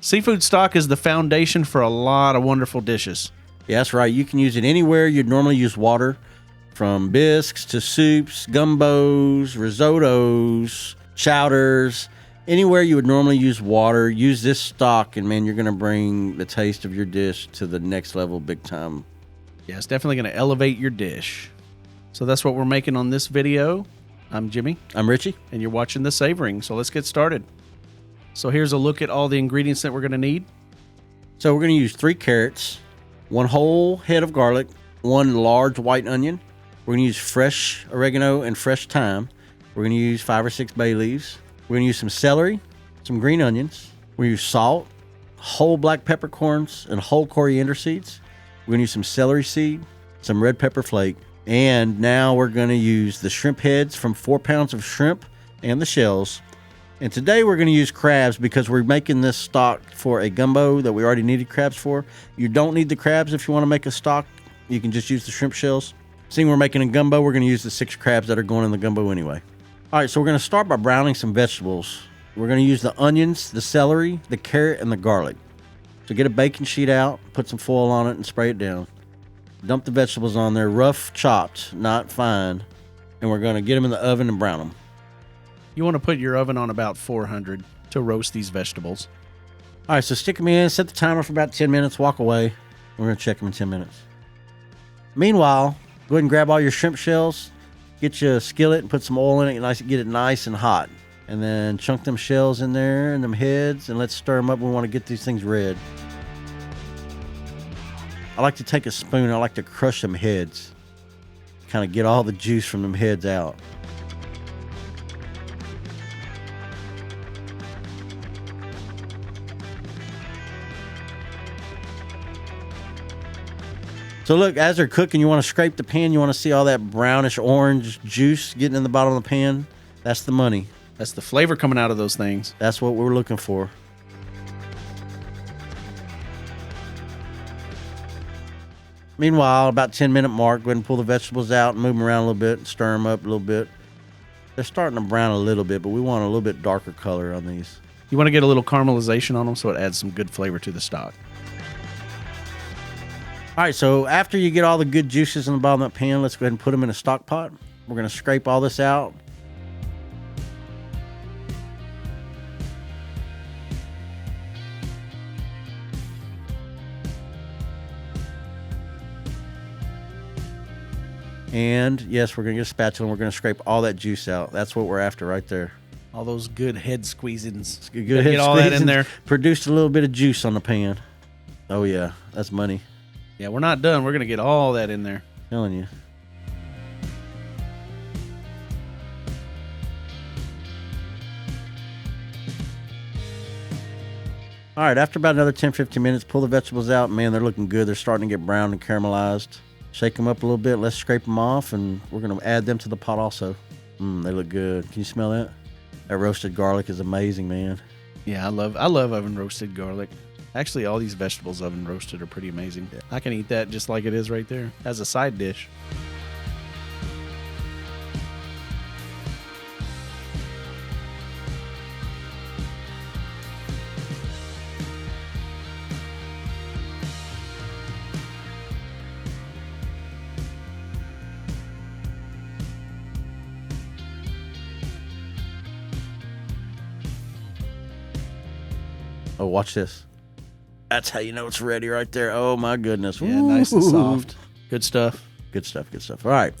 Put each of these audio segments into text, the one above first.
Seafood stock is the foundation for a lot of wonderful dishes. Yeah, that's right. You can use it anywhere you'd normally use water, from bisques to soups, gumbos, risottos, chowders. Anywhere you would normally use water, use this stock, and man, you're going to bring the taste of your dish to the next level big time. Yeah, it's definitely going to elevate your dish. So that's what we're making on this video. I'm Jimmy. I'm Richie. And you're watching The Savoring. So let's get started. So here's a look at all the ingredients that we're going to need. So we're going to use 3 carrots, 1 whole head of garlic, 1 large white onion. We're going to use fresh oregano and fresh thyme. We're going to use 5 or 6 bay leaves. We're going to use some celery, some green onions. We're going to use salt, whole black peppercorns, and whole coriander seeds. We're going to use some celery seed, some red pepper flake. And now we're going to use the shrimp heads from 4 pounds of shrimp and the shells. And today we're going to use crabs because we're making this stock for a gumbo that we already needed crabs for. You don't need the crabs if you want to make a stock. You can just use the shrimp shells. Seeing we're making a gumbo, we're going to use the 6 crabs that are going in the gumbo anyway. All right, so we're going to start by browning some vegetables. We're going to use the onions, the celery, the carrot, and the garlic. So get a baking sheet out, put some foil on it, and spray it down. Dump the vegetables on there, rough chopped, not fine. And we're going to get them in the oven and brown them. You want to put your oven on about 400 to roast these vegetables. All right, so stick them in, set the timer for about 10 minutes, walk away. We're going to check them in 10 minutes. Meanwhile, go ahead and grab all your shrimp shells, get you a skillet and put some oil in it, and get it nice and hot. And then chunk them shells in there and them heads, and let's stir them up. We want to get these things red. I like to take a spoon, I like to crush them heads. Kind of get all the juice from them heads out. So look, as they're cooking, you want to scrape the pan. You want to see all that brownish orange juice getting in the bottom of the pan. That's the money. That's the flavor coming out of those things. That's what we're looking for. Meanwhile, about 10-minute mark, go ahead and pull the vegetables out and move them around a little bit, stir them up a little bit. They're starting to brown a little bit, but we want a little bit darker color on these. You want to get a little caramelization on them so it adds some good flavor to the stock. All right, so after you get all the good juices in the bottom of that pan, let's go ahead and put them in a stock pot. We're going to scrape all this out. And yes, we're going to get a spatula and we're going to scrape all that juice out. That's what we're after right there. All those good head squeezings. Good head get all that in there. Produced a little bit of juice on the pan. Oh, yeah. That's money. Yeah, we're not done. We're going to get all that in there. I'm telling you. All right, after about another 10-15 minutes, pull the vegetables out. Man, they're looking good. They're starting to get brown and caramelized. Shake them up a little bit. Let's scrape them off, and we're going to add them to the pot also. They look good. Can you smell that? That roasted garlic is amazing, man. Yeah, I love oven roasted garlic. Actually, all these vegetables oven roasted are pretty amazing. Yeah. I can eat that just like it is right there as a side dish. Oh, watch this. That's how you know it's ready right there. Oh, my goodness. Yeah, nice and soft. Good stuff. Good stuff, good stuff. All right.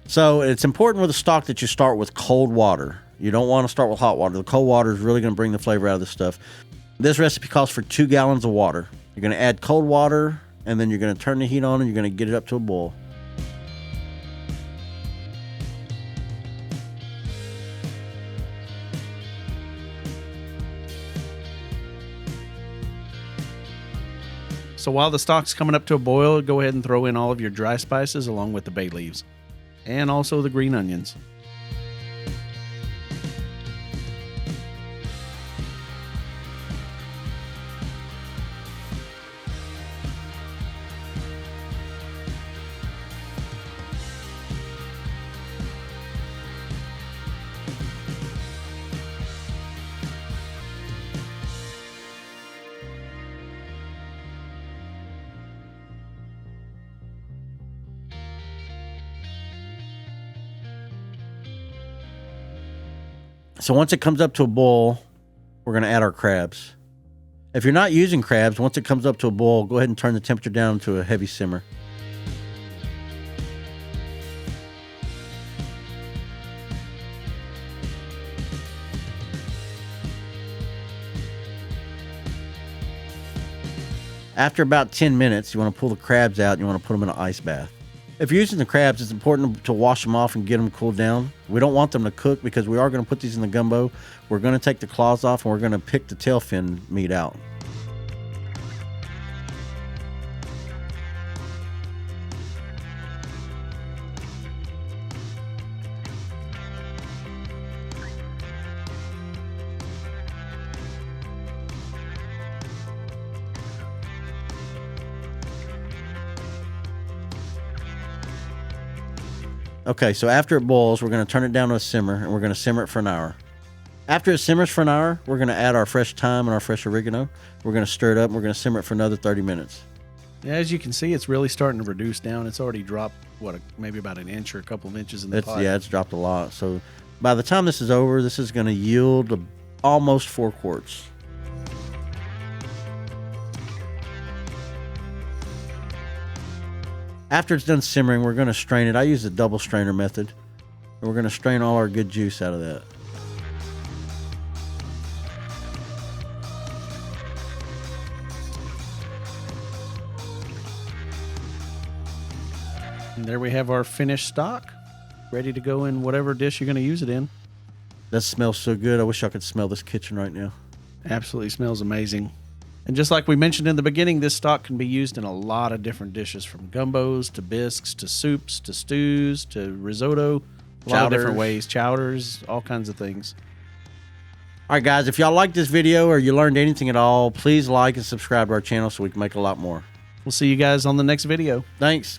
So it's important with a stock that you start with cold water. You don't want to start with hot water. The cold water is really going to bring the flavor out of this stuff. This recipe calls for 2 gallons of water. You're going to add cold water, and then you're going to turn the heat on, and you're going to get it up to a boil. So while the stock's coming up to a boil, go ahead and throw in all of your dry spices along with the bay leaves and also the green onions. So once it comes up to a boil, we're going to add our crabs. If you're not using crabs, once it comes up to a boil, go ahead and turn the temperature down to a heavy simmer. After about 10 minutes, you want to pull the crabs out and you want to put them in an ice bath. If you're using the crabs, it's important to wash them off and get them cooled down. We don't want them to cook because we are going to put these in the gumbo. We're going to take the claws off and we're going to pick the tail fin meat out. Okay, so after it boils, we're going to turn it down to a simmer, and we're going to simmer it for an hour. After it simmers for an hour, we're going to add our fresh thyme and our fresh oregano. We're going to stir it up, and we're going to simmer it for another 30 minutes. Yeah, as you can see, it's really starting to reduce down. It's already dropped, maybe about an inch or a couple of inches in the pot. Yeah, it's dropped a lot. So by the time this is over, this is going to yield almost 4 quarts. After it's done simmering, we're going to strain it. I use the double strainer method. And we're going to strain all our good juice out of that. And there we have our finished stock, ready to go in whatever dish you're going to use it in. That smells so good. I wish I could smell this kitchen right now. Absolutely smells amazing. And just like we mentioned in the beginning, this stock can be used in a lot of different dishes, from gumbos to bisques to soups to stews to risotto, a lot of different ways, chowders, all kinds of things. All right, guys, if y'all like this video or you learned anything at all, please like and subscribe to our channel so we can make a lot more. We'll see you guys on the next video. Thanks.